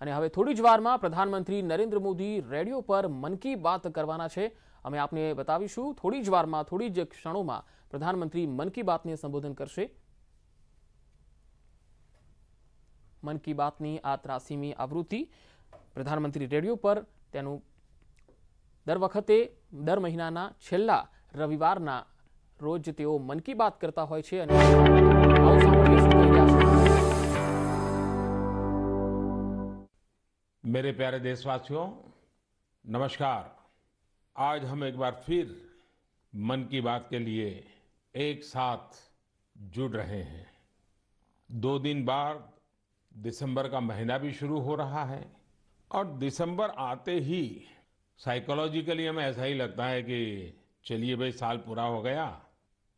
અને હવે થોડી જ વારમાં પ્રધાનમંત્રી નરેન્દ્ર મોદી રેડિયો પર મન કી બાત કરવાના છે। અમે આપને બતાવીશું થોડી જ વારમાં, થોડી જ ક્ષણોમાં પ્રધાનમંત્રી મન કી બાતને સંબોધન કરશે। મન કી બાતની આ 83મી આવૃત્તિ પ્રધાનમંત્રી રેડિયો પર તેનું દર વખતે દર મહિનાના છેલ્લા રવિવારના રોજ તેઓ મન કી બાત કરતા હોય છે। અને આવો સાંભળીએ શું કહી રહ્યા છે। मेरे प्यारे देशवासियों, नमस्कार। आज हम एक बार फिर मन की बात के लिए एक साथ जुड़ रहे हैं। 2 दिन बाद दिसंबर का महीना भी शुरू हो रहा है और दिसंबर आते ही साइकोलॉजिकली हमें ऐसा ही लगता है कि चलिए भाई, साल पूरा हो गया,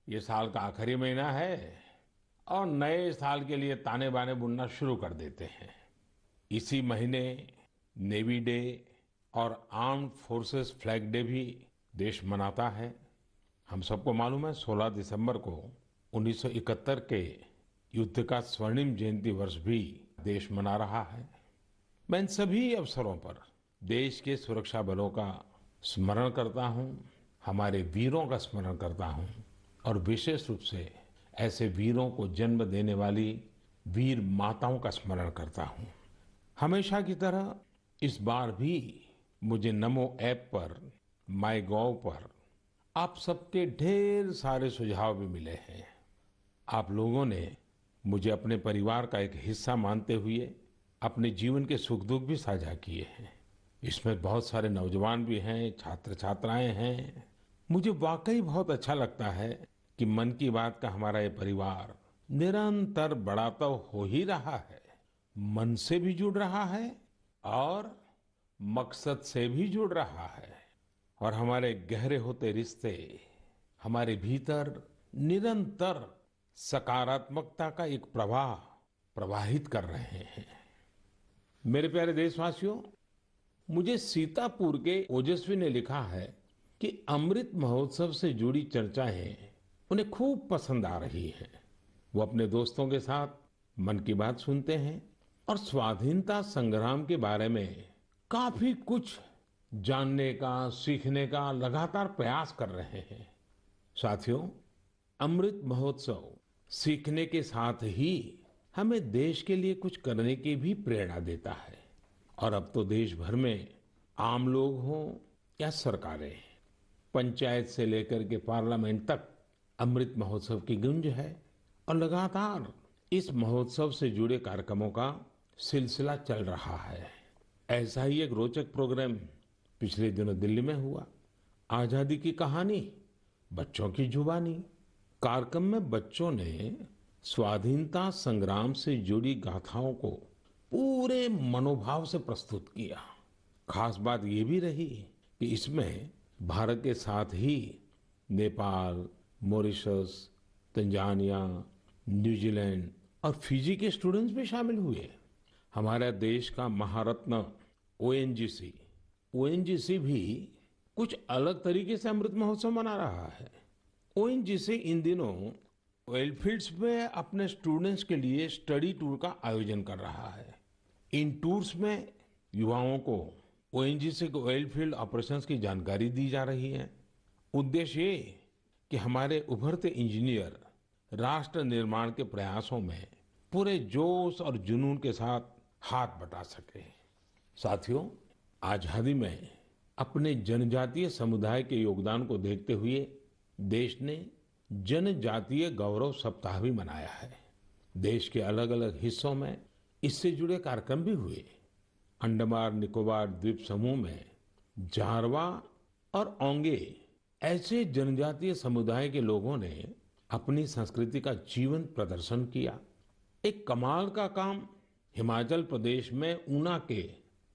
ये साल का आखिरी महीना है और नए साल के लिए ताने बाने बुनना शुरू कर देते हैं। इसी महीने नेवी डे और आर्म्ड फोर्सेस फ्लैग डे भी देश मनाता है। हम सबको मालूम है 16 दिसंबर को 1971 के युद्ध का स्वर्णिम जयंती वर्ष भी देश मना रहा है। मैं इन सभी अवसरों पर देश के सुरक्षा बलों का स्मरण करता हूं, हमारे वीरों का स्मरण करता हूं और विशेष रूप से ऐसे वीरों को जन्म देने वाली वीर माताओं का स्मरण करता हूं। हमेशा की तरह इस बार भी मुझे नमो ऐप पर, माई गॉव पर आप सबके ढेर सारे सुझाव भी मिले हैं। आप लोगों ने मुझे अपने परिवार का एक हिस्सा मानते हुए अपने जीवन के सुख दुख भी साझा किए हैं। इसमें बहुत सारे नौजवान भी हैं, छात्र छात्राएं हैं। मुझे वाकई बहुत अच्छा लगता है कि मन की बात का हमारा ये परिवार निरंतर बड़ा तो हो ही रहा है, मन से भी जुड़ रहा है और मकसद से भी जुड़ रहा है और हमारे गहरे होते रिश्ते हमारे भीतर निरंतर सकारात्मकता का एक प्रवाह प्रवाहित कर रहे हैं। मेरे प्यारे देशवासियों, मुझे सीतापुर के ओजस्वी ने लिखा है कि अमृत महोत्सव से जुड़ी चर्चाएं उन्हें खूब पसंद आ रही हैं। वो अपने दोस्तों के साथ मन की बात सुनते हैं और स्वाधीनता संग्राम के बारे में काफी कुछ जानने का, सीखने का लगातार प्रयास कर रहे हैं। साथियों, अमृत महोत्सव सीखने के साथ ही हमें देश के लिए कुछ करने की भी प्रेरणा देता है। और अब तो देश भर में आम लोग हों या सरकारें, पंचायत से लेकर के पार्लियामेंट तक अमृत महोत्सव की गूंज है और लगातार इस महोत्सव से जुड़े कार्यक्रमों का सिलसिला चल रहा है। ऐसा ही एक रोचक प्रोग्राम पिछले दिनों दिल्ली में हुआ। आजादी की कहानी बच्चों की जुबानी कार्यक्रम में बच्चों ने स्वाधीनता संग्राम से जुड़ी गाथाओं को पूरे मनोभाव से प्रस्तुत किया। खास बात ये भी रही कि इसमें भारत के साथ ही नेपाल, मॉरिशस, तंजानिया, न्यूजीलैंड और फिजी के स्टूडेंट्स भी शामिल हुए। हमारे देश का महारत्न ओएनजीसी भी कुछ अलग तरीके से अमृत महोत्सव मना रहा है। ओएनजीसी इन दिनों ऑयल फील्ड्स में अपने स्टूडेंट्स के लिए स्टडी टूर का आयोजन कर रहा है। इन टूर्स में युवाओं को ओएनजीसी के ऑयल फील्ड ऑपरेशंस की जानकारी दी जा रही है। उद्देश्य ये कि हमारे उभरते इंजीनियर राष्ट्र निर्माण के प्रयासों में पूरे जोश और जुनून के साथ हाथ बटा सके। साथियों, आजादी में अपने जनजातीय समुदाय के योगदान को देखते हुए देश ने जनजातीय गौरव सप्ताह भी मनाया है। देश के अलग अलग हिस्सों में इससे जुड़े कार्यक्रम भी हुए। अंडमान निकोबार द्वीप समूह में जारवा और ओंगे ऐसे जनजातीय समुदाय के लोगों ने अपनी संस्कृति का जीवंत प्रदर्शन किया। एक कमाल का काम हिमाचल प्रदेश में ऊना के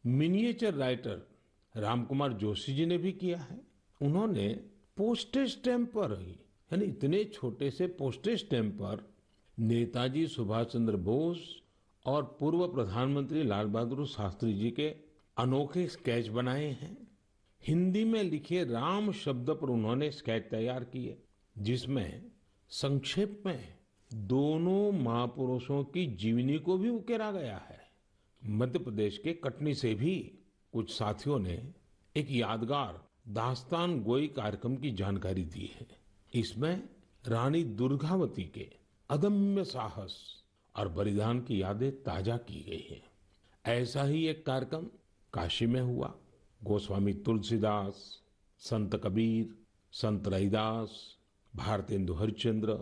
मिनिएचर राइटर रामकुमार जोशी जी ने भी किया है। उन्होंने पोस्टेज स्टैम्प पर ही, यानी इतने छोटे से पोस्टेज स्टैम्प पर नेताजी सुभाष चंद्र बोस और पूर्व प्रधानमंत्री लाल बहादुर शास्त्री जी के अनोखे स्केच बनाए हैं। हिंदी में लिखे राम शब्द पर उन्होंने स्केच तैयार किए, जिसमें संक्षेप में दोनों महापुरुषों की जीवनी को भी उकेरा गया है। मध्य प्रदेश के कटनी से भी कुछ साथियों ने एक यादगार दास्तान गोई कार्यक्रम की जानकारी दी है। इसमें रानी दुर्गावती के अदम्य साहस और बलिदान की यादें ताजा की गई है। ऐसा ही एक कार्यक्रम काशी में हुआ। गोस्वामी तुलसीदास, संत कबीर, संत रैदास, भारतेंदु हरिश्चंद्र,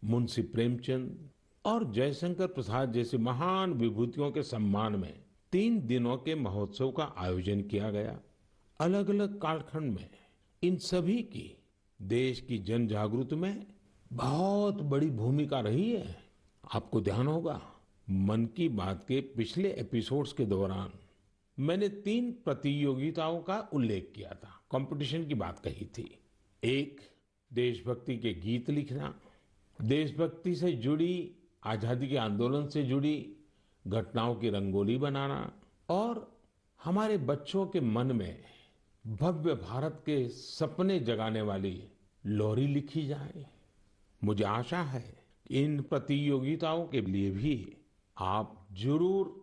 मुंशी प्रेमचंद और जयशंकर प्रसाद जैसे महान विभूतियों के सम्मान में 3 दिनों के महोत्सव का आयोजन किया गया। अलग अलग कालखंड में इन सभी की देश की जन जागृति में बहुत बड़ी भूमिका रही है। आपको ध्यान होगा, मन की बात के पिछले एपिसोड्स के दौरान मैंने 3 प्रतियोगिताओं का उल्लेख किया था, कंपटीशन की बात कही थी। एक, देशभक्ति के गीत लिखना, देशभक्ति से जुड़ी, आजादी के आंदोलन से जुड़ी घटनाओं की रंगोली बनाना और हमारे बच्चों के मन में भव्य भारत के सपने जगाने वाली लोरी लिखी जाए। मुझे आशा है कि इन प्रतियोगिताओं के लिए भी आप जरूर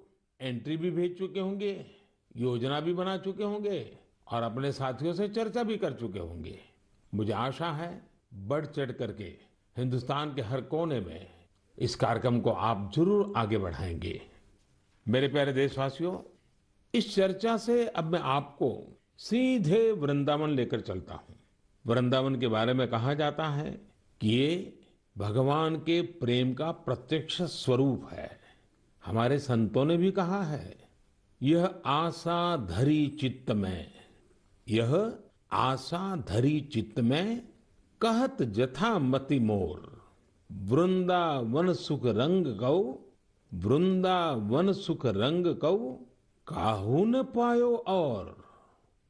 एंट्री भी भेज चुके होंगे, योजना भी बना चुके होंगे और अपने साथियों से चर्चा भी कर चुके होंगे। मुझे आशा है बढ़ चढ़ करके हिंदुस्तान के हर कोने में इस कार्यक्रम को आप जरूर आगे बढ़ाएंगे। मेरे प्यारे देशवासियों, इस चर्चा से अब मैं आपको सीधे वृंदावन लेकर चलता हूँ। वृंदावन के बारे में कहा जाता है कि ये भगवान के प्रेम का प्रत्यक्ष स्वरूप है। हमारे संतों ने भी कहा है, यह आशा धरी चित्त में, यह आशा धरी चित्त में, कहत जथा मति मोर, वृंदावन सुख रंग गौ, वृंदावन सुख रंग गौ, काहू न पायो और।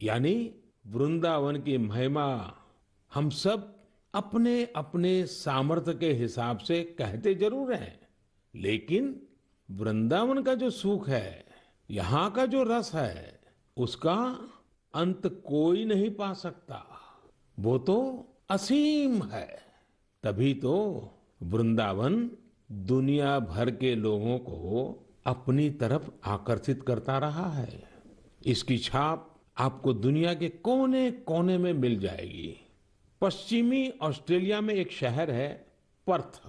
यानी वृंदावन की महिमा हम सब अपने अपने सामर्थ्य के हिसाब से कहते जरूर हैं, लेकिन वृंदावन का जो सुख है, यहाँ का जो रस है, उसका अंत कोई नहीं पा सकता। वो तो असीम है। तभी तो वृंदावन दुनिया भर के लोगों को अपनी तरफ आकर्षित करता रहा है। इसकी छाप आपको दुनिया के कोने कोने में मिल जाएगी। पश्चिमी ऑस्ट्रेलिया में एक शहर है पर्थ।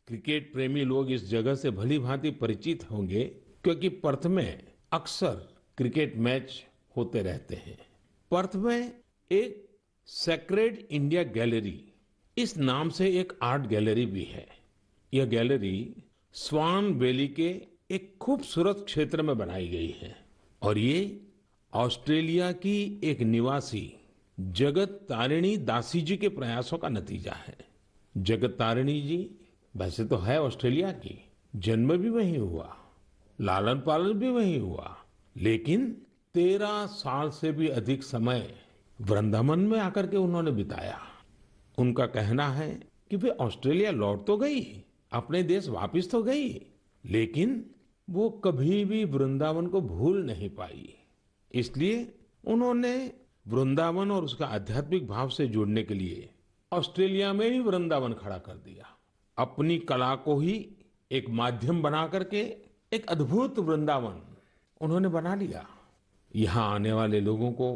क्रिकेट प्रेमी लोग इस जगह से भली भांति परिचित होंगे, क्योंकि पर्थ में अक्सर क्रिकेट मैच होते रहते हैं। पर्थ में एक सेक्रेड इंडिया गैलरी, इस नाम से एक आर्ट गैलरी भी है। यह गैलरी स्वान वैली के एक खूबसूरत क्षेत्र में बनाई गई है और ये ऑस्ट्रेलिया की एक निवासी जगत तारिणी दासी जी के प्रयासों का नतीजा है। जगत तारिणी जी वैसे तो है ऑस्ट्रेलिया की, जन्म भी वहीं हुआ, लालन पालन भी वहीं हुआ, लेकिन 13 साल से भी अधिक समय वृंदावन में आकर के उन्होंने बिताया। उनका कहना है कि वे ऑस्ट्रेलिया लौट तो गई, अपने देश वापस तो गई, लेकिन वो कभी भी वृंदावन को भूल नहीं पाई। इसलिए उन्होंने वृंदावन और उसका आध्यात्मिक भाव से जुड़ने के लिए ऑस्ट्रेलिया में ही वृंदावन खड़ा कर दिया। अपनी कला को ही एक माध्यम बना करके एक अद्भुत वृंदावन उन्होंने बना लिया। यहाँ आने वाले लोगों को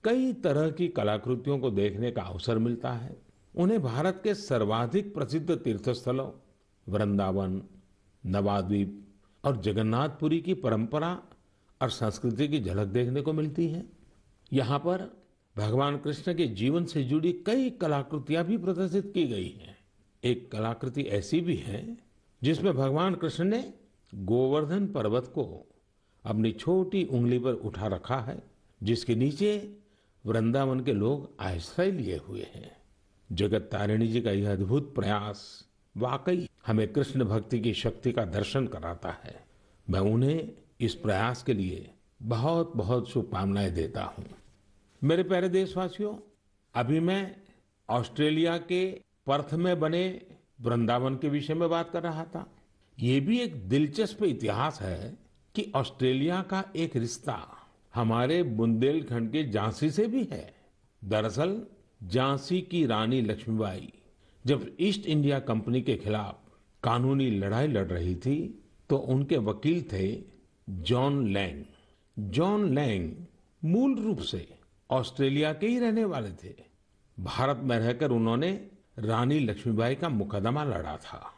कई तरह की कलाकृतियों को देखने का अवसर मिलता है। उन्हें भारत के सर्वाधिक प्रसिद्ध तीर्थस्थलों वृंदावन, नवाद्वीप और जगन्नाथपुरी की परंपरा और संस्कृति की झलक देखने को मिलती है। यहाँ पर भगवान कृष्ण के जीवन से जुड़ी कई कलाकृतियां भी प्रदर्शित की गई हैं। एक कलाकृति ऐसी भी है जिसमें भगवान कृष्ण ने गोवर्धन पर्वत को अपनी छोटी उंगली पर उठा रखा है, जिसके नीचे वृंदावन के लोग आश्रय लिए हुए हैं। जगत तारिणी जी का यह अद्भुत प्रयास वाकई हमें कृष्ण भक्ति की शक्ति का दर्शन कराता है। मैं उन्हें इस प्रयास के लिए बहुत बहुत शुभकामनाएं देता हूं। मेरे प्यारे देशवासियों, अभी मैं ऑस्ट्रेलिया के पर्थ में बने वृंदावन के विषय में बात कर रहा था। ये भी एक दिलचस्प इतिहास है कि ऑस्ट्रेलिया का एक रिश्ता हमारे बुंदेलखंड के झांसी से भी है। दरअसल झांसी की रानी लक्ष्मीबाई जब ईस्ट इंडिया कंपनी के खिलाफ कानूनी लड़ाई लड़ रही थी, तो उनके वकील थे जॉन लैंग। जॉन लैंग मूल रूप से ऑस्ट्रेलिया के ही रहने वाले थे। भारत में रहकर उन्होंने रानी लक्ष्मीबाई का मुकदमा लड़ा था।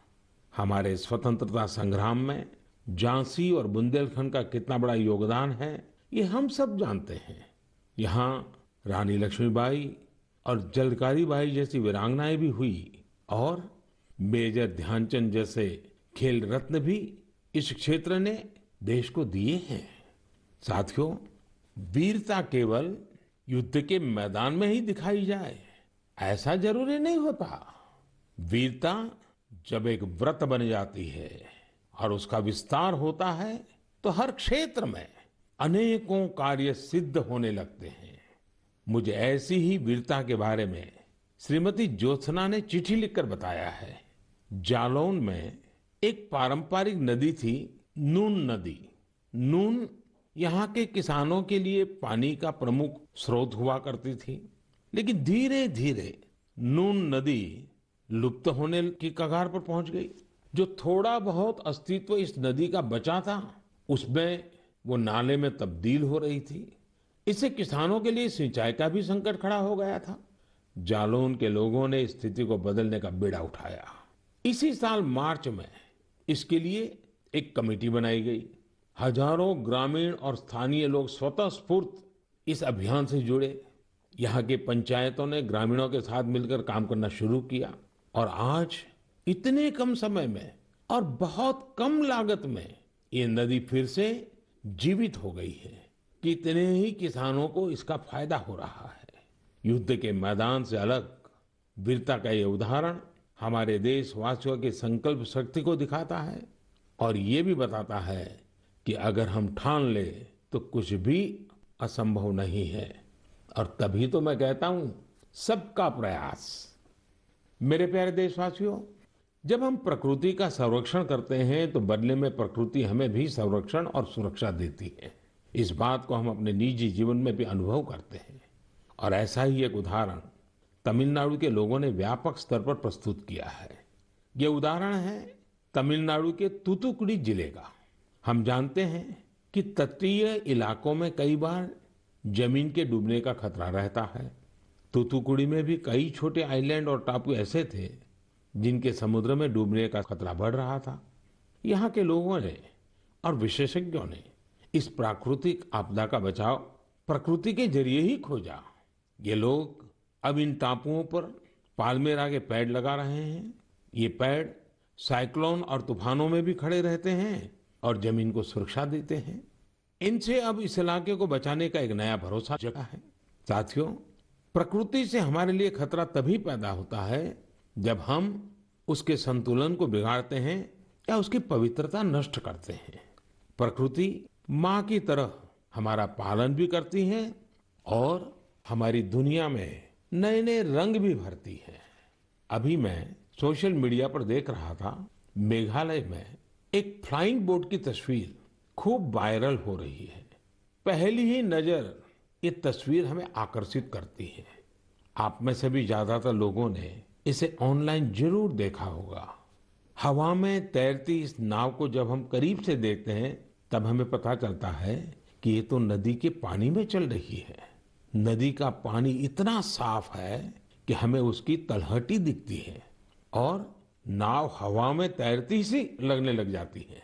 हमारे स्वतंत्रता संग्राम में झांसी और बुंदेलखंड का कितना बड़ा योगदान है, ये हम सब जानते हैं। यहाँ रानी लक्ष्मीबाई और झलकारी बाई जैसी वीरांगनाएं भी हुई और मेजर ध्यानचंद जैसे खेल रत्न भी इस क्षेत्र ने देश को दिए हैं। साथियों, वीरता केवल युद्ध के मैदान में ही दिखाई जाए ऐसा जरूरी नहीं होता। वीरता जब एक व्रत बन जाती है और उसका विस्तार होता है तो हर क्षेत्र में अनेकों कार्य सिद्ध होने लगते हैं। मुझे ऐसी ही वीरता के बारे में श्रीमती ज्योत्सना ने चिट्ठी लिखकर बताया है। जालौन में एक पारंपरिक नदी थी, नून नदी। नून यहाँ के किसानों के लिए पानी का प्रमुख स्रोत हुआ करती थी, लेकिन धीरे धीरे नून नदी लुप्त होने की कगार पर पहुंच गई। जो थोड़ा बहुत अस्तित्व इस नदी का बचा था, उसमें वो नाले में तब्दील हो रही थी। इससे किसानों के लिए सिंचाई का भी संकट खड़ा हो गया था। जालौन के लोगों ने स्थिति को बदलने का बीड़ा उठाया। इसी साल मार्च में इसके लिए एक कमेटी बनाई गई। हजारों ग्रामीण और स्थानीय लोग स्वतः स्फूर्त इस अभियान से जुड़े। यहाँ की पंचायतों ने ग्रामीणों के साथ मिलकर काम करना शुरू किया और आज इतने कम समय में और बहुत कम लागत में ये नदी फिर से जीवित हो गई है। कितने ही किसानों को इसका फायदा हो रहा है। युद्ध के मैदान से अलग वीरता का ये उदाहरण हमारे देशवासियों की संकल्प शक्ति को दिखाता है और ये भी बताता है कि अगर हम ठान ले तो कुछ भी असंभव नहीं है। और तभी तो मैं कहता हूं, सबका प्रयास। मेरे प्यारे देशवासियों, जब हम प्रकृति का संरक्षण करते हैं तो बदले में प्रकृति हमें भी संरक्षण और सुरक्षा देती है। इस बात को हम अपने निजी जीवन में भी अनुभव करते हैं और ऐसा ही एक उदाहरण तमिलनाडु के लोगों ने व्यापक स्तर पर प्रस्तुत किया है। ये उदाहरण है तमिलनाडु के तूतुकुड़ी जिले का। हम जानते हैं कि तटीय इलाकों में कई बार जमीन के डूबने का खतरा रहता है। तूतुकुड़ी में भी कई छोटे आइलैंड और टापू ऐसे थे जिनके समुद्र में डूबने का खतरा बढ़ रहा था। यहाँ के लोगों ने और विशेषज्ञों ने इस प्राकृतिक आपदा का बचाव प्रकृति के जरिए ही खोजा। ये लोग अब इन टापुओं पर पाल्मेरा के पेड़ लगा रहे हैं। ये पेड़ साइक्लोन और तूफानों में भी खड़े रहते हैं और जमीन को सुरक्षा देते हैं। इनसे अब इस इलाके को बचाने का एक नया भरोसा जगा है। साथियों, प्रकृति से हमारे लिए खतरा तभी पैदा होता है जब हम उसके संतुलन को बिगाड़ते हैं या उसकी पवित्रता नष्ट करते हैं। प्रकृति माँ की तरह हमारा पालन भी करती है और हमारी दुनिया में नए नए रंग भी भरती है। अभी मैं सोशल मीडिया पर देख रहा था, मेघालय में एक फ्लाइंग बोट की तस्वीर खूब वायरल हो रही है। पहली ही नजर ये तस्वीर हमें आकर्षित करती है। आप में से भी ज्यादातर लोगों ने इसे ऑनलाइन जरूर देखा होगा। हवा में तैरती इस नाव को जब हम करीब से देखते हैं तब हमें पता चलता है कि ये तो नदी के पानी में चल रही है। नदी का पानी इतना साफ है कि हमें उसकी तलहटी दिखती है और नाव हवा में तैरती सी लगने लग जाती है।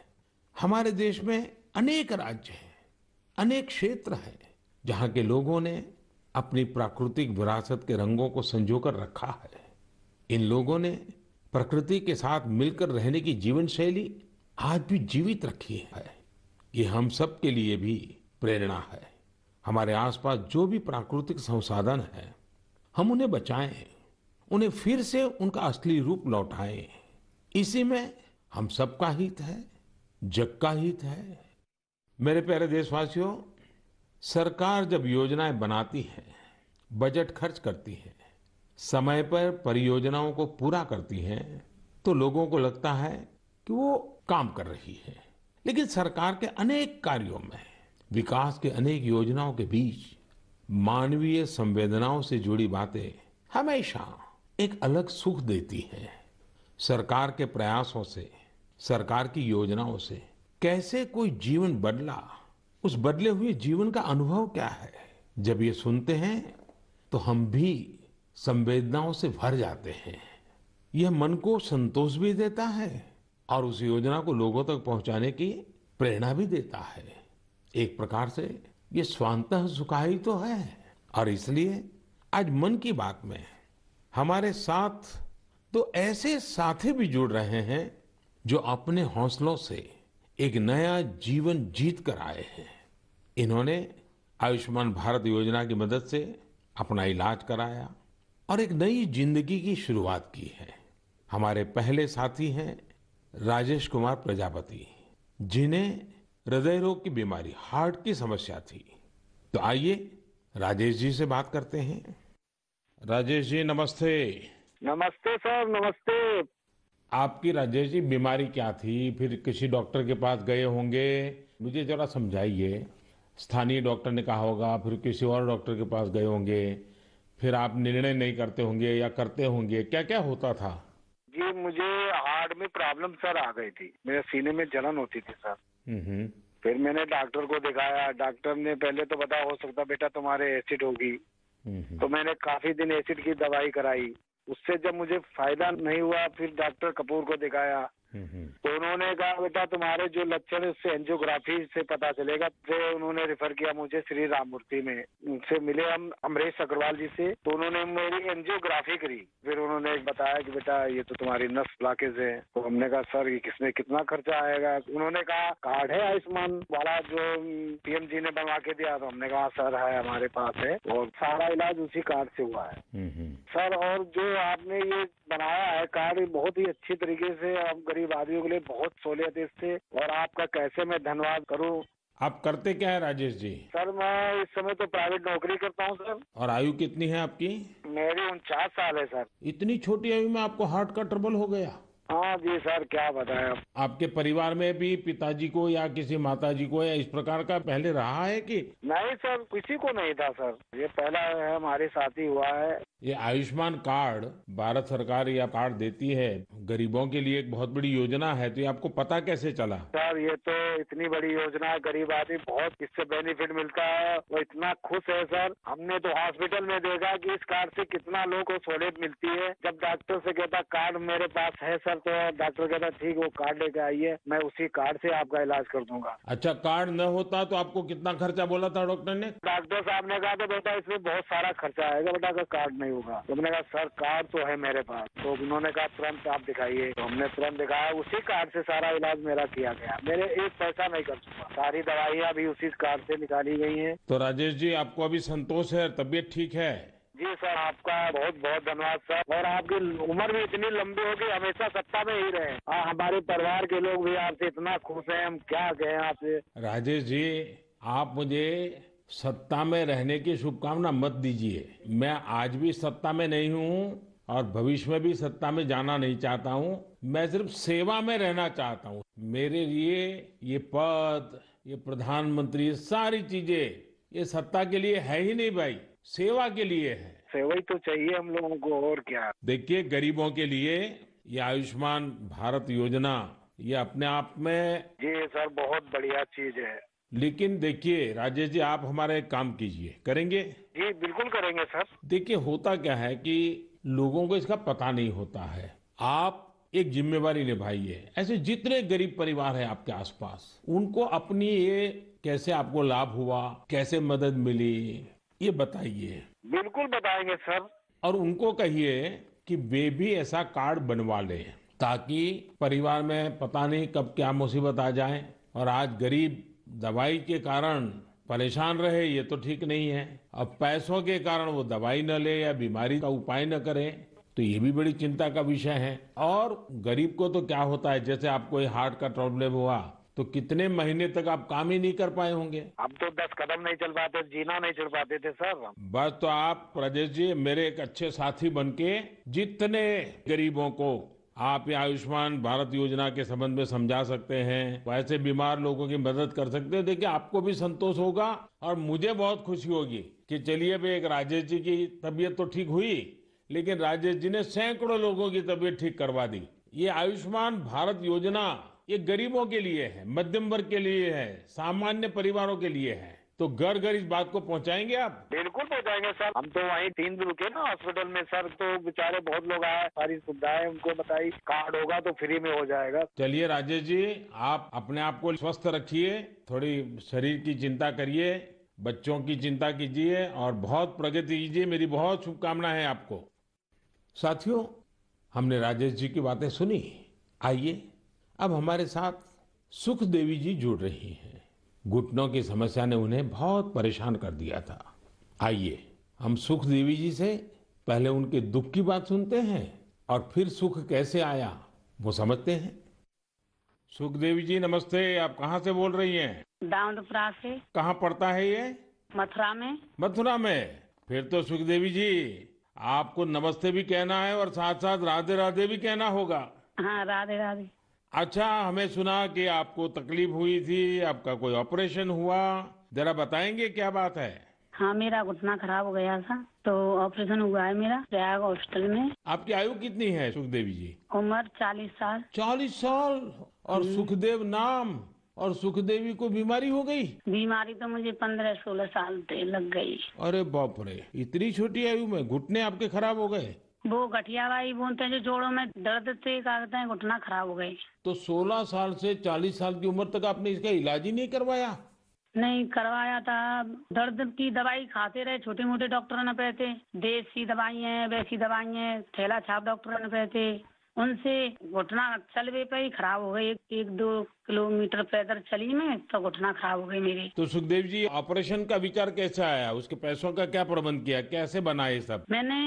हमारे देश में अनेक राज्य हैं, अनेक क्षेत्र हैं जहाँ के लोगों ने अपनी प्राकृतिक विरासत के रंगों को संजोकर रखा है। इन लोगों ने प्रकृति के साथ मिलकर रहने की जीवन शैली आज भी जीवित रखी है। ये हम सब के लिए भी प्रेरणा है। हमारे आसपास जो भी प्राकृतिक संसाधन है, हम उन्हें बचाएं, उन्हें फिर से उनका असली रूप लौटाएं। इसी में हम सबका हित है, जग का हित है। मेरे प्यारे देशवासियों, सरकार जब योजनाएं बनाती है, बजट खर्च करती है, समय पर परियोजनाओं को पूरा करती है, तो लोगों को लगता है कि वो काम कर रही है। लेकिन सरकार के अनेक कार्यों में, विकास के अनेक योजनाओं के बीच मानवीय संवेदनाओं से जुड़ी बातें हमेशा एक अलग सुख देती हैं। सरकार के प्रयासों से, सरकार की योजनाओं से कैसे कोई जीवन बदला, उस बदले हुए जीवन का अनुभव क्या है। जब ये सुनते हैं तो हम भी संवेदनाओं से भर जाते हैं। यह मन को संतोष भी देता है और उस योजना को लोगों तक पहुंचाने की प्रेरणा भी देता है। एक प्रकार से ये स्वांतः सुखाई तो है। और इसलिए आज मन की बात में हमारे साथ तो ऐसे साथी भी जुड़ रहे हैं जो अपने हौसलों से एक नया जीवन जीत कर आए हैं। इन्होंने आयुष्मान भारत योजना की मदद से अपना इलाज कराया और एक नई जिंदगी की शुरुआत की है। हमारे पहले साथी हैं राजेश कुमार प्रजापति, जिन्हें हृदय रोग की बीमारी, हार्ट की समस्या थी। तो आइए राजेश जी से बात करते हैं। राजेश जी नमस्ते। नमस्ते सर, नमस्ते। आपकी राजेश जी बीमारी क्या थी, फिर किसी डॉक्टर के पास गए होंगे, मुझे जरा समझाइए। स्थानीय डॉक्टर ने कहा होगा, फिर किसी और डॉक्टर के पास गए होंगे, फिर आप निर्णय नहीं करते होंगे या करते होंगे, क्या क्या होता था? जी, मुझे हार्ट में प्रॉब्लम सर आ गई थी, मेरे सीने में जलन होती थी सर। हम्म। फिर मैंने डॉक्टर को दिखाया। डॉक्टर ने पहले तो बताया हो सकता बेटा तुम्हारे एसिड होगी। तो मैंने काफी दिन एसिड की दवाई कराई। उससे जब मुझे फायदा नहीं हुआ, फिर डॉक्टर कपूर को दिखाया। तो उन्होंने कहा बेटा तुम्हारे जो लक्षण है उससे एंजियोग्राफी से पता चलेगा। फिर उन्होंने रेफर किया मुझे श्री राममूर्ति में। उनसे मिले हम अमरीश अग्रवाल जी से, तो उन्होंने मेरी एंजियोग्राफी करी। फिर उन्होंने बताया कि बेटा ये तो तुम्हारी नस ब्लॉकेज है। तो हमने कहा सर ये किसमें कितना खर्चा आएगा। उन्होंने कहा कार्ड है आयुष्मान वाला जो पीएम जी ने बनवा के दिया। तो हमने कहा सर है हमारे पास है, और सारा इलाज उसी कार्ड से हुआ है सर। और जो आपने ये बनाया है कार्ड, बहुत ही अच्छी तरीके से आप गरीब आदमियों के लिए बहुत सहूलियत है इससे। और आपका कैसे मैं धन्यवाद करूं। आप करते क्या है राजेश जी? सर मैं इस समय तो प्राइवेट नौकरी करता हूं सर। और आयु कितनी है आपकी? मेरी 49 साल है सर। इतनी छोटी आयु में आपको हार्ट का ट्रबल हो गया? हाँ जी सर, क्या बताएं अब। आपके परिवार में भी पिताजी को या किसी माताजी को या इस प्रकार का पहले रहा है कि? नहीं सर, किसी को नहीं था सर, ये पहला है हमारे साथ ही हुआ है। ये आयुष्मान कार्ड भारत सरकार या कार्ड देती है गरीबों के लिए, एक बहुत बड़ी योजना है। तो ये आपको पता कैसे चला? सर ये तो इतनी बड़ी योजना है, गरीब आदमी बहुत इससे बेनिफिट मिलता है। वो इतना खुश है सर। हमने तो हॉस्पिटल में देखा कि इस कार्ड से कितना लोगों को सहूलियत मिलती है। जब डॉक्टर से कहता कार्ड मेरे पास है सर, तो डॉक्टर कहता ठीक वो कार्ड लेके आइए, मैं उसी कार्ड से आपका इलाज कर दूंगा। अच्छा, कार्ड न होता तो आपको कितना खर्चा बोला था डॉक्टर ने? डॉक्टर साहब ने कहा था बेटा इसमें बहुत सारा खर्चा आएगा बेटा, अगर कार्ड नहीं होगा। तो मैंने कहा सर कार्ड तो है मेरे पास। तो उन्होंने कहा तुरंत आप दिखाइए। तो हमने तुरंत दिखाया, उसी कार्ड से सारा इलाज मेरा किया गया। मेरे एक पैसा नहीं कर चुका, सारी दवाइयाँ भी उसी कार्ड से निकाली गई हैं। तो राजेश जी आपको अभी संतोष है, तबीयत ठीक है? जी सर, आपका बहुत बहुत धन्यवाद सर। और आपकी उम्र भी इतनी लंबी होगी, हमेशा सत्ता में ही रहे। हमारे परिवार के लोग भी आपसे इतना खुश हैं, हम क्या कहें आपसे। राजेश जी आप मुझे सत्ता में रहने की शुभकामना मत दीजिए। मैं आज भी सत्ता में नहीं हूँ और भविष्य में भी सत्ता में जाना नहीं चाहता हूँ। मैं सिर्फ सेवा में रहना चाहता हूँ। मेरे लिए ये पद, ये प्रधानमंत्री, सारी चीजें ये सत्ता के लिए है ही नहीं भाई, सेवा के लिए है। सेवा ही तो चाहिए हम लोगों को, और क्या। देखिए गरीबों के लिए ये आयुष्मान भारत योजना ये अपने आप में। जी सर, बहुत बढ़िया चीज है। लेकिन देखिए राजेश जी आप हमारा एक काम कीजिए, करेंगे? जी बिल्कुल करेंगे सर। देखिए होता क्या है कि लोगों को इसका पता नहीं होता है। आप एक जिम्मेवारी निभाइए, ऐसे जितने गरीब परिवार हैं आपके आसपास, उनको अपनी ये कैसे आपको लाभ हुआ, कैसे मदद मिली, ये बताइए। बिल्कुल बताएंगे सर। और उनको कहिए कि वे भी ऐसा कार्ड बनवा लें, ताकि परिवार में पता नहीं कब क्या मुसीबत आ जाए। और आज गरीब दवाई के कारण परेशान रहे, ये तो ठीक नहीं है। अब पैसों के कारण वो दवाई न ले या बीमारी का उपाय न करे, तो ये भी बड़ी चिंता का विषय है। और गरीब को तो क्या होता है, जैसे आपको ये हार्ट का प्रॉब्लम हुआ तो कितने महीने तक आप काम ही नहीं कर पाए होंगे। अब तो 10 कदम नहीं चल पाते, जीना नहीं चढ़ पाते थे सर। बस तो आप राजेश जी मेरे एक अच्छे साथी बनके जितने गरीबों को आप ये आयुष्मान भारत योजना के संबंध में समझा सकते हैं, वैसे बीमार लोगों की मदद कर सकते हैं। देखिए आपको भी संतोष होगा और मुझे बहुत खुशी होगी कि चलिए भाई एक राजेश जी की तबीयत तो ठीक हुई, लेकिन राजेश जी ने सैकड़ों लोगों की तबीयत ठीक करवा दी। ये आयुष्मान भारत योजना ये गरीबों के लिए है, मध्यम वर्ग के लिए है, सामान्य परिवारों के लिए है। तो घर घर इस बात को पहुंचाएंगे आप? बिल्कुल पहुंचाएंगे सर। हम तो वहीं 3 दिन रुके ना हॉस्पिटल में सर, तो बेचारे बहुत लोग आए, सारी सुविधाएं उनको बताई, कार्ड होगा तो फ्री में हो जाएगा। चलिए राजेश जी, आप अपने आप को स्वस्थ रखिए, थोड़ी शरीर की चिंता करिए, बच्चों की चिंता कीजिए और बहुत प्रगति कीजिए। मेरी बहुत शुभकामनाएं हैं आपको। साथियों, हमने राजेश जी की बातें सुनी। आइए अब हमारे साथ सुख देवी जी जुड़ रही हैं। घुटनों की समस्या ने उन्हें बहुत परेशान कर दिया था। आइए हम सुख देवी जी से पहले उनके दुख की बात सुनते हैं और फिर सुख कैसे आया वो समझते हैं। सुख देवी जी नमस्ते, आप कहाँ से बोल रही हैं? दाऊदपुरा से। कहाँ पड़ता है ये? मथुरा में। मथुरा में। फिर तो सुख देवी जी आपको नमस्ते भी कहना है और साथ साथ राधे राधे भी कहना होगा। हाँ, राधे राधे। अच्छा, हमें सुना कि आपको तकलीफ हुई थी, आपका कोई ऑपरेशन हुआ, जरा बताएंगे क्या बात है? हाँ, मेरा घुटना खराब हो गया था तो ऑपरेशन हुआ है मेरा प्रयाग हॉस्पिटल में। आपकी आयु कितनी है सुखदेवी जी? उम्र 40 साल। 40 साल और सुखदेव नाम, और सुखदेवी को बीमारी हो गई? बीमारी तो मुझे 15-16 साल से लग गई। अरे बाप रे, इतनी छोटी आयु में घुटने आपके खराब हो गए? वो गठियावाई बोलते हैं, जो जोड़ों में दर्द से कहते हैं, घुटना खराब हो गई। तो 16 साल से 40 साल की उम्र तक आपने इसका इलाज ही नहीं करवाया? नहीं करवाया था। दर्द की दवाई खाते रहे, छोटे मोटे डॉक्टरों ने कहते, देसी दवाई है, वैसी दवाई है, थैला छाप डॉक्टरों ने कहते, उनसे घुटना चलवे पे ही खराब हो गई। 1-2 किलोमीटर पैदल चली मैं तो घुटना खराब हो गई मेरी। तो सुखदेव जी ऑपरेशन का विचार कैसे आया? उसके पैसों का क्या प्रबंध किया, कैसे बना ये सब? मैंने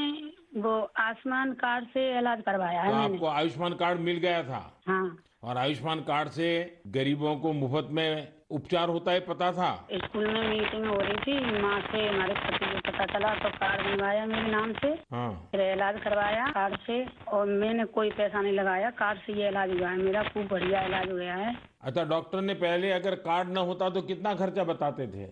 वो आयुष्मान कार्ड से इलाज करवाया है तो मैंने। आपको आयुष्मान कार्ड मिल गया था? हाँ। और आयुष्मान कार्ड से गरीबों को मुफ्त में उपचार होता है, पता था? स्कूल में मीटिंग हो रही थी, माँ से हमारे पति को पता चला तो कार्ड बनवाया मेरे नाम से। हाँ। फिर इलाज करवाया कार्ड से और मैंने कोई पैसा नहीं लगाया। कार्ड से ये इलाज हुआ है मेरा, खूब बढ़िया इलाज हो गया है। अच्छा, डॉक्टर ने पहले अगर कार्ड न होता तो कितना खर्चा बताते थे?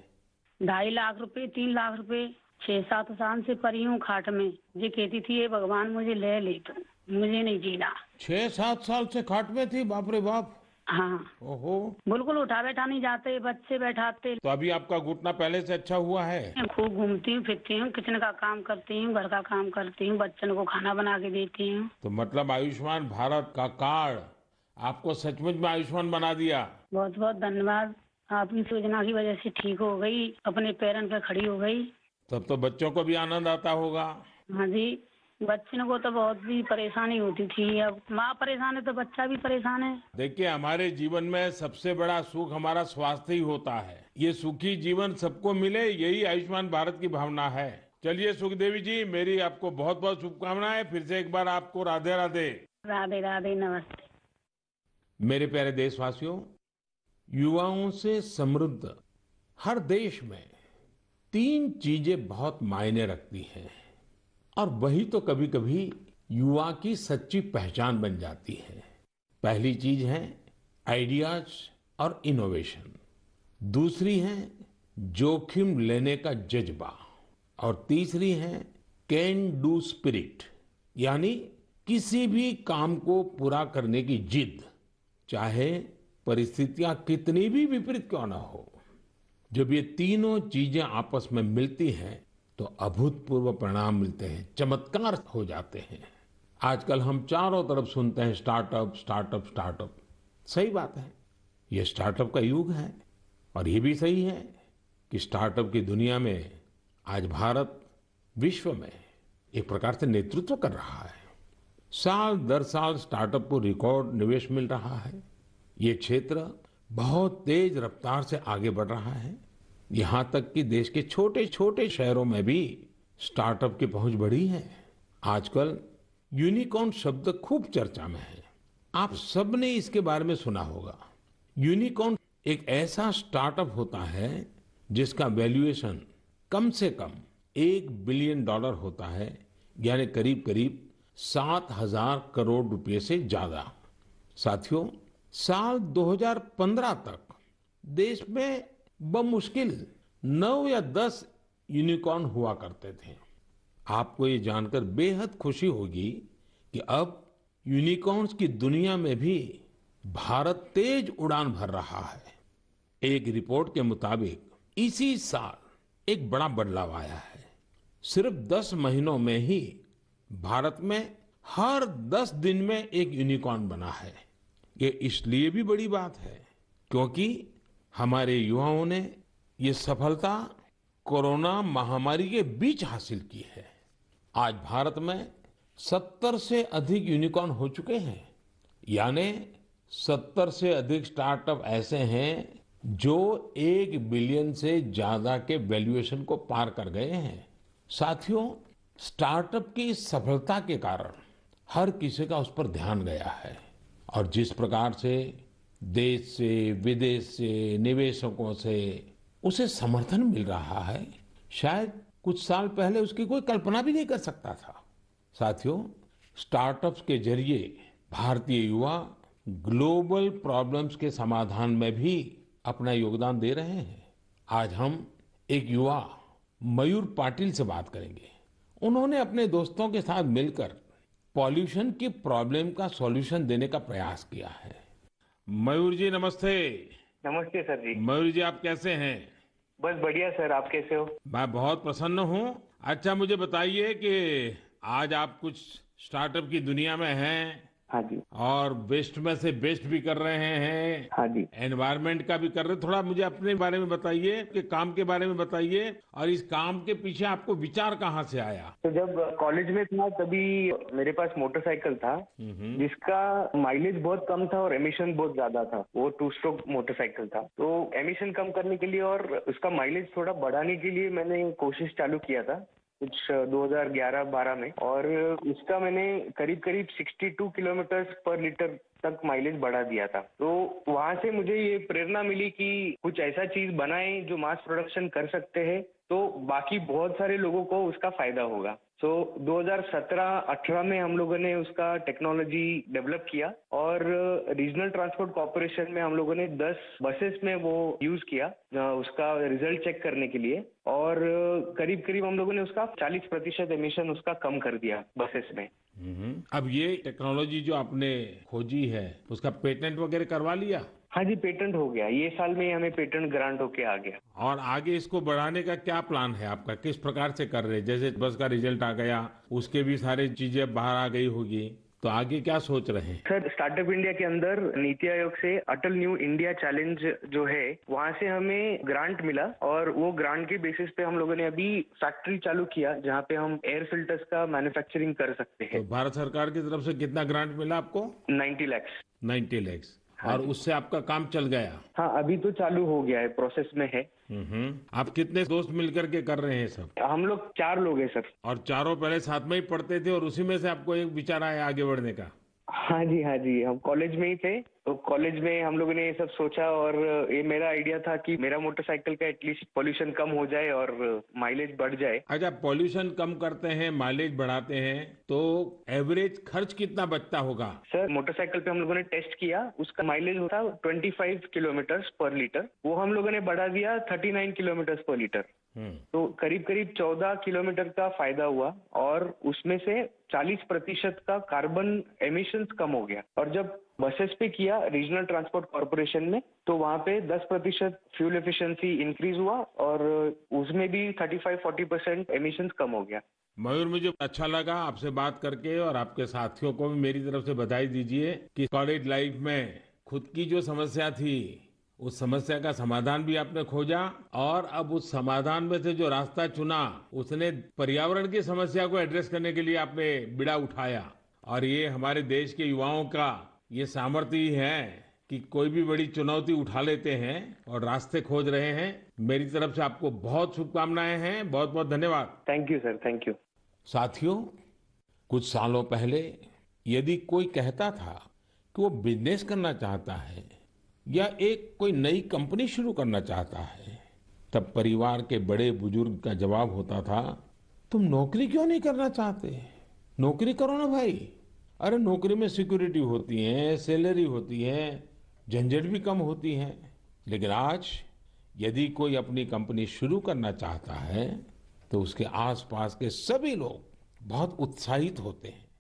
2.5 लाख रुपए, 3 लाख रुपए। 6-7 साल से पड़ी हूँ खाट में। ये कहती थी ये भगवान मुझे ले तो मुझे नहीं जीना। 6-7 साल से खाट में थी? बाप रे बाप। हाँ। ओहो। बिल्कुल उठा बैठा नहीं जाते, बच्चे बैठाते। तो अभी आपका घुटना पहले से अच्छा हुआ है? मैं खूब घूमती हूँ, फिरती हूँ, किचन का काम करती हूँ, घर का काम करती हूँ, बच्चन को खाना बना के देती हूँ। तो मतलब आयुष्मान भारत का कार्ड आपको सचमुच में आयुष्मान बना दिया। बहुत बहुत धन्यवाद। आपकी योजना की वजह से ठीक हो गई, अपने पैरन पे खड़ी हो गई। तब तो बच्चों को भी आनंद आता होगा। हाँ जी, बच्चों को तो बहुत भी परेशानी होती थी। अब माँ परेशान है तो बच्चा भी परेशान है। देखिए, हमारे जीवन में सबसे बड़ा सुख हमारा स्वास्थ्य ही होता है। ये सुखी जीवन सबको मिले, यही आयुष्मान भारत की भावना है। चलिए सुखदेवी जी, मेरी आपको बहुत बहुत शुभकामनाएं। फिर से एक बार आपको राधे राधे। राधे राधे, नमस्ते। मेरे प्यारे देशवासियों, युवाओं से समृद्ध हर देश में 3 चीजें बहुत मायने रखती हैं और वही तो कभी कभी युवा की सच्ची पहचान बन जाती है। पहली चीज है आइडियाज और इनोवेशन, दूसरी है जोखिम लेने का जज्बा और तीसरी है कैन डू स्पिरिट, यानी किसी भी काम को पूरा करने की जिद, चाहे परिस्थितियां कितनी भी विपरीत क्यों ना हो। जब ये तीनों चीजें आपस में मिलती हैं तो अभूतपूर्व परिणाम मिलते हैं, चमत्कार हो जाते हैं। आजकल हम चारों तरफ सुनते हैं स्टार्टअप स्टार्टअप स्टार्टअप। सही बात है, ये स्टार्टअप का युग है और ये भी सही है कि स्टार्टअप की दुनिया में आज भारत विश्व में एक प्रकार से नेतृत्व कर रहा है। साल दर साल स्टार्टअप को रिकॉर्ड निवेश मिल रहा है। ये क्षेत्र बहुत तेज रफ्तार से आगे बढ़ रहा है। यहाँ तक कि देश के छोटे छोटे शहरों में भी स्टार्टअप की पहुंच बढ़ी है। आजकल यूनिकॉर्न शब्द खूब चर्चा में है। आप सबने इसके बारे में सुना होगा। यूनिकॉर्न एक ऐसा स्टार्टअप होता है जिसका वैल्यूएशन कम से कम $1 बिलियन होता है, यानी करीब करीब 7,000 करोड़ रुपए से ज्यादा। साथियों, साल 2015 तक देश में बमुश्किल 9 या 10 यूनिकॉर्न हुआ करते थे। आपको ये जानकर बेहद खुशी होगी कि अब यूनिकॉर्न्स की दुनिया में भी भारत तेज उड़ान भर रहा है। एक रिपोर्ट के मुताबिक इसी साल एक बड़ा बदलाव आया है। सिर्फ 10 महीनों में ही भारत में हर 10 दिन में एक यूनिकॉर्न बना है। ये इसलिए भी बड़ी बात है क्योंकि हमारे युवाओं ने ये सफलता कोरोना महामारी के बीच हासिल की है। आज भारत में 70 से अधिक यूनिकॉर्न हो चुके हैं, यानी 70 से अधिक स्टार्टअप ऐसे हैं जो 1 बिलियन से ज्यादा के वैल्यूएशन को पार कर गए हैं। साथियों, स्टार्टअप की इस सफलता के कारण हर किसी का उस पर ध्यान गया है और जिस प्रकार से देश से विदेश से निवेशकों से उसे समर्थन मिल रहा है, शायद कुछ साल पहले उसकी कोई कल्पना भी नहीं कर सकता था। साथियों, स्टार्टअप्स के जरिए भारतीय युवा ग्लोबल प्रॉब्लम्स के समाधान में भी अपना योगदान दे रहे हैं। आज हम एक युवा मयूर पाटिल से बात करेंगे। उन्होंने अपने दोस्तों के साथ मिलकर पॉल्यूशन की प्रॉब्लम का सॉल्यूशन देने का प्रयास किया है। मयूर जी नमस्ते। नमस्ते सर जी। मयूर जी, आप कैसे हैं? बस बढ़िया सर, आप कैसे हो? मैं बहुत प्रसन्न हूँ। अच्छा, मुझे बताइए कि आज आप कुछ स्टार्टअप की दुनिया में हैं। हाँ जी। और वेस्ट में से बेस्ट भी कर रहे हैं। हाँ जी। एनवायरनमेंट का भी कर रहे हैं। थोड़ा मुझे अपने बारे में बताइए कि काम के बारे में बताइए और इस काम के पीछे आपको विचार कहाँ से आया? तो जब कॉलेज में था तभी मेरे पास मोटरसाइकिल था जिसका माइलेज बहुत कम था और एमिशन बहुत ज्यादा था। वो 2 स्ट्रोक मोटरसाइकिल था। तो एमिशन कम करने के लिए और उसका माइलेज थोड़ा बढ़ाने के लिए मैंने कोशिश चालू किया था कुछ 2011-12 में, और उसका मैंने करीब 62 किलोमीटर पर लीटर तक माइलेज बढ़ा दिया था। तो वहां से मुझे ये प्रेरणा मिली कि कुछ ऐसा चीज बनाए जो मास प्रोडक्शन कर सकते हैं तो बाकी बहुत सारे लोगों को उसका फायदा होगा। तो 2017-18 में हम लोगों ने उसका टेक्नोलॉजी डेवलप किया और रीजनल ट्रांसपोर्ट कॉर्पोरेशन में हम लोगों ने 10 बसेस में वो यूज किया उसका रिजल्ट चेक करने के लिए, और करीब हम लोगों ने उसका 40% एमिशन उसका कम कर दिया बसेस में। अब ये टेक्नोलॉजी जो आपने खोजी है उसका पेटेंट वगैरह करवा लिया? हाँ जी, पेटेंट हो गया। ये साल में हमें पेटेंट ग्रांट होके आ गया। और आगे इसको बढ़ाने का क्या प्लान है आपका? किस प्रकार से कर रहे हैं? जैसे बस का रिजल्ट आ गया, उसके भी सारी चीजें बाहर आ गई होगी, तो आगे क्या सोच रहे हैं? सर, स्टार्टअप इंडिया के अंदर नीति आयोग से अटल न्यू इंडिया चैलेंज जो है वहाँ से हमें ग्रांट मिला और वो ग्रांट के बेसिस पे हम लोगों ने अभी फैक्ट्री चालू किया जहाँ पे हम एयर फिल्टर्स का मैन्युफैक्चरिंग कर सकते हैं। तो भारत सरकार की तरफ से कितना ग्रांट मिला आपको? 90 लाख। 90 लाख। और उससे आपका काम चल गया? हाँ, अभी तो चालू हो गया है, प्रोसेस में है। आप कितने दोस्त मिलकर के कर रहे हैं सब? हम लोग 4 लोग हैं सर। और चारों पहले साथ में ही पढ़ते थे और उसी में से आपको एक विचार आया आगे बढ़ने का? हाँ जी, हम कॉलेज में ही थे। तो कॉलेज में हम लोगों ने ये सब सोचा और ये मेरा आइडिया था कि मेरा मोटरसाइकिल का एटलीस्ट पोल्यूशन कम हो जाए और माइलेज बढ़ जाए। अच्छा, पोल्यूशन कम करते हैं, माइलेज बढ़ाते हैं, तो एवरेज खर्च कितना बचता होगा? सर, मोटरसाइकिल पे हम लोगों ने टेस्ट किया, उसका माइलेज होता 25 किलोमीटर पर लीटर, वो हम लोगों ने बढ़ा दिया 39 किलोमीटर पर लीटर। तो करीब 14 किलोमीटर का फायदा हुआ और उसमें से 40% का कार्बन एमिशंस कम हो गया। और जब बसेस पे किया रीजनल ट्रांसपोर्ट कॉर्पोरेशन में, तो वहाँ पे 10% फ्यूल एफिशिएंसी इंक्रीज हुआ और उसमें भी 35-40% एमिशंस कम हो गया। मयूर, मुझे अच्छा लगा आपसे बात करके और आपके साथियों को भी मेरी तरफ से बधाई दीजिए कि कॉलेज लाइफ में खुद की जो समस्या थी उस समस्या का समाधान भी आपने खोजा और अब उस समाधान में से जो रास्ता चुना उसने पर्यावरण की समस्या को एड्रेस करने के लिए आपने बीड़ा उठाया। और ये हमारे देश के युवाओं का ये सामर्थ्य ही है कि कोई भी बड़ी चुनौती उठा लेते हैं और रास्ते खोज रहे हैं। मेरी तरफ से आपको बहुत शुभकामनाएं हैं। बहुत बहुत धन्यवाद। Thank you sir, thank you. साथियों, कुछ सालों पहले यदि कोई कहता था कि वो बिजनेस करना चाहता है या एक कोई नई कंपनी शुरू करना चाहता है, तब परिवार के बड़े बुजुर्ग का जवाब होता था, तुम नौकरी क्यों नहीं करना चाहते? नौकरी करो ना भाई। अरे नौकरी में सिक्योरिटी होती है, सैलरी होती है, झंझट भी कम होती है। लेकिन आज यदि कोई अपनी कंपनी शुरू करना चाहता है तो उसके आसपास के सभी लोग बहुत उत्साहित होते हैं।